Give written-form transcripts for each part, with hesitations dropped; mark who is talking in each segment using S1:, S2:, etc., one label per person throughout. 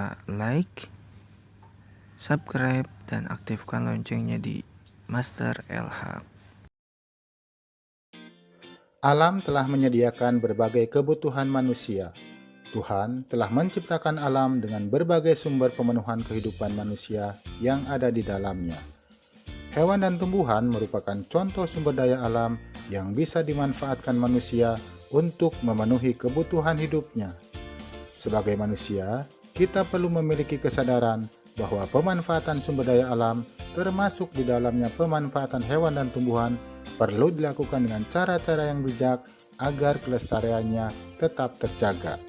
S1: lupa like, subscribe, dan aktifkan loncengnya di Master LH.
S2: Alam telah menyediakan berbagai kebutuhan manusia. Tuhan telah menciptakan alam dengan berbagai sumber pemenuhan kehidupan manusia yang ada di dalamnya. Hewan dan tumbuhan merupakan contoh sumber daya alam yang bisa dimanfaatkan manusia untuk memenuhi kebutuhan hidupnya. Sebagai manusia, kita perlu memiliki kesadaran bahwa pemanfaatan sumber daya alam, termasuk di dalamnya pemanfaatan hewan dan tumbuhan, perlu dilakukan dengan cara-cara yang bijak agar kelestariannya tetap terjaga.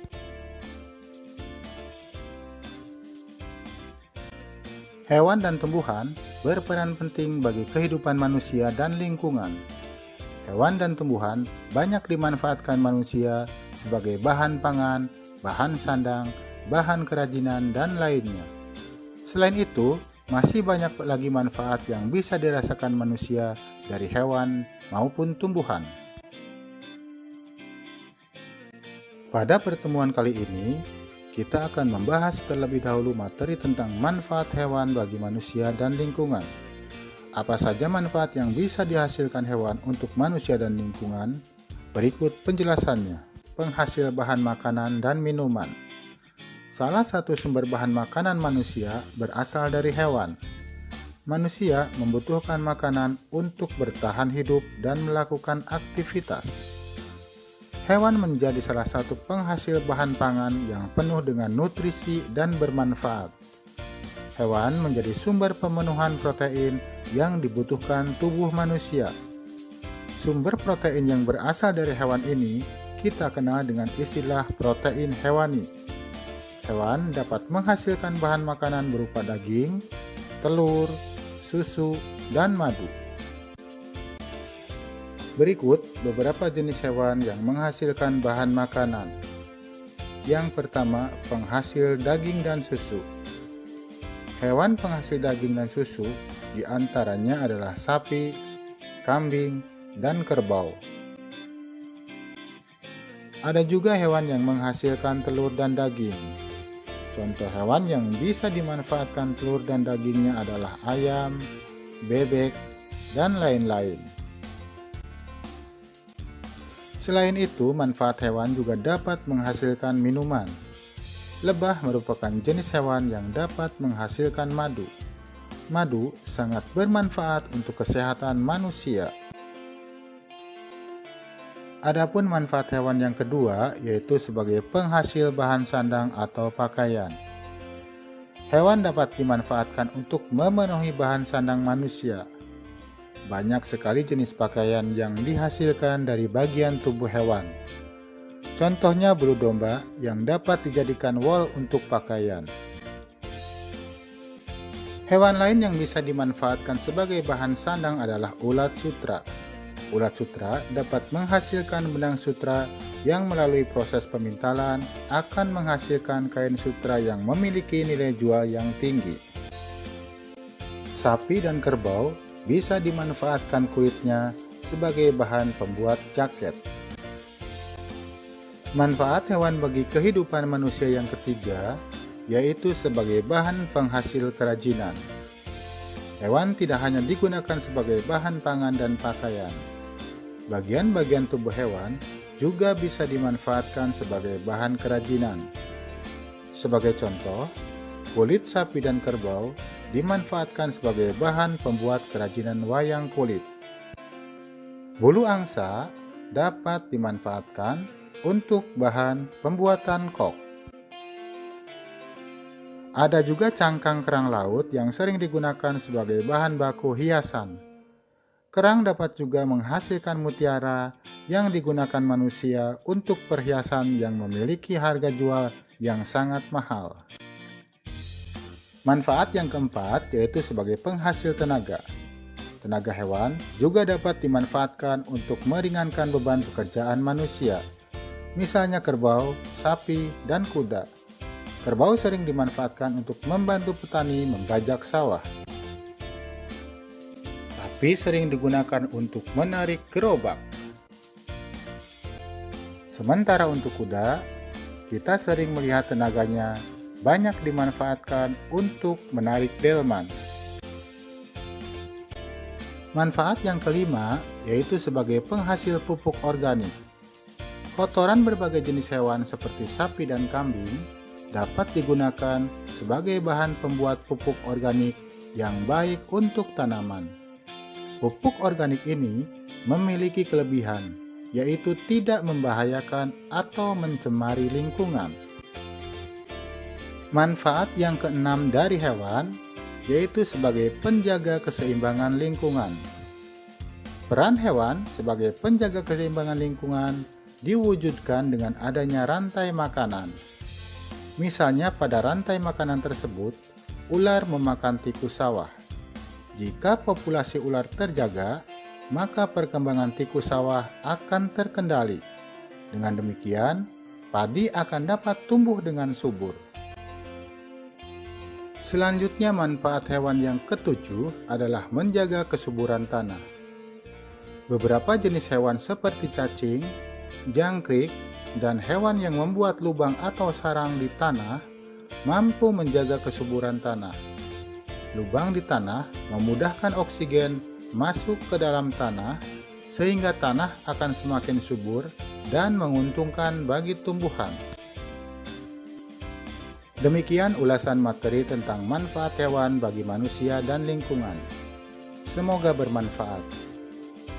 S2: Hewan dan tumbuhan berperan penting bagi kehidupan manusia dan lingkungan. Hewan dan tumbuhan banyak dimanfaatkan manusia sebagai bahan pangan, bahan sandang, bahan kerajinan, dan lainnya. Selain itu, masih banyak lagi manfaat yang bisa dirasakan manusia dari hewan maupun tumbuhan. Pada pertemuan kali ini, kita akan membahas terlebih dahulu materi tentang manfaat hewan bagi manusia dan lingkungan. Apa saja manfaat yang bisa dihasilkan hewan untuk manusia dan lingkungan? Berikut penjelasannya. Penghasil bahan makanan dan minuman. Salah satu sumber bahan makanan manusia berasal dari hewan. Manusia membutuhkan makanan untuk bertahan hidup dan melakukan aktivitas. Hewan menjadi salah satu penghasil bahan pangan yang penuh dengan nutrisi dan bermanfaat. Hewan menjadi sumber pemenuhan protein yang dibutuhkan tubuh manusia. Sumber protein yang berasal dari hewan ini kita kenal dengan istilah protein hewani. Hewan dapat menghasilkan bahan makanan berupa daging, telur, susu, dan madu. Berikut beberapa jenis hewan yang menghasilkan bahan makanan. Yang pertama, penghasil daging dan susu. Hewan penghasil daging dan susu diantaranya adalah sapi, kambing, dan kerbau. Ada juga hewan yang menghasilkan telur dan daging. Contoh hewan yang bisa dimanfaatkan telur dan dagingnya adalah ayam, bebek, dan lain-lain. Selain itu, manfaat hewan juga dapat menghasilkan minuman. Lebah merupakan jenis hewan yang dapat menghasilkan madu. Madu sangat bermanfaat untuk kesehatan manusia. Adapun manfaat hewan yang kedua yaitu sebagai penghasil bahan sandang atau pakaian. Hewan dapat dimanfaatkan untuk memenuhi bahan sandang manusia. Banyak sekali jenis pakaian yang dihasilkan dari bagian tubuh hewan. Contohnya bulu domba yang dapat dijadikan wol untuk pakaian. Hewan lain yang bisa dimanfaatkan sebagai bahan sandang adalah ulat sutra. Ulat sutra dapat menghasilkan benang sutra yang melalui proses pemintalan akan menghasilkan kain sutra yang memiliki nilai jual yang tinggi. Sapi dan kerbau bisa dimanfaatkan kulitnya sebagai bahan pembuat jaket. Manfaat hewan bagi kehidupan manusia yang ketiga yaitu sebagai bahan penghasil kerajinan. Hewan tidak hanya digunakan sebagai bahan pangan dan pakaian. Bagian-bagian tubuh hewan juga bisa dimanfaatkan sebagai bahan kerajinan. Sebagai contoh, kulit sapi dan kerbau dimanfaatkan sebagai bahan pembuat kerajinan wayang kulit. Bulu angsa dapat dimanfaatkan untuk bahan pembuatan kok. Ada juga cangkang kerang laut yang sering digunakan sebagai bahan baku hiasan. Kerang dapat juga menghasilkan mutiara yang digunakan manusia untuk perhiasan yang memiliki harga jual yang sangat mahal. Manfaat yang keempat yaitu sebagai penghasil tenaga. Tenaga hewan juga dapat dimanfaatkan untuk meringankan beban pekerjaan manusia. Misalnya kerbau, sapi, dan kuda. Kerbau sering dimanfaatkan untuk membantu petani membajak sawah. Sapi sering digunakan untuk menarik gerobak. Sementara untuk kuda, kita sering melihat tenaganya banyak dimanfaatkan untuk menarik delman. Manfaat yang kelima yaitu sebagai penghasil pupuk organik. Kotoran berbagai jenis hewan seperti sapi dan kambing dapat digunakan sebagai bahan pembuat pupuk organik yang baik untuk tanaman. Pupuk organik ini memiliki kelebihan, yaitu tidak membahayakan atau mencemari lingkungan. Manfaat yang keenam dari hewan yaitu sebagai penjaga keseimbangan lingkungan. Peran hewan sebagai penjaga keseimbangan lingkungan diwujudkan dengan adanya rantai makanan. Misalnya pada rantai makanan tersebut, ular memakan tikus sawah. Jika populasi ular terjaga, maka perkembangan tikus sawah akan terkendali. Dengan demikian, padi akan dapat tumbuh dengan subur. Selanjutnya, manfaat hewan yang ketujuh adalah menjaga kesuburan tanah. Beberapa jenis hewan seperti cacing, jangkrik, dan hewan yang membuat lubang atau sarang di tanah mampu menjaga kesuburan tanah. Lubang di tanah memudahkan oksigen masuk ke dalam tanah sehingga tanah akan semakin subur dan menguntungkan bagi tumbuhan. Demikian ulasan materi tentang manfaat hewan bagi manusia dan lingkungan. Semoga bermanfaat.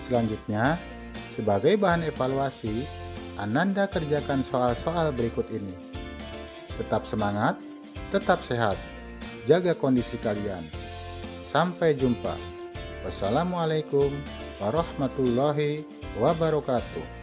S2: Selanjutnya, sebagai bahan evaluasi, Ananda kerjakan soal-soal berikut ini. Tetap semangat, tetap sehat, jaga kondisi kalian. Sampai jumpa. Wassalamualaikum warahmatullahi wabarakatuh.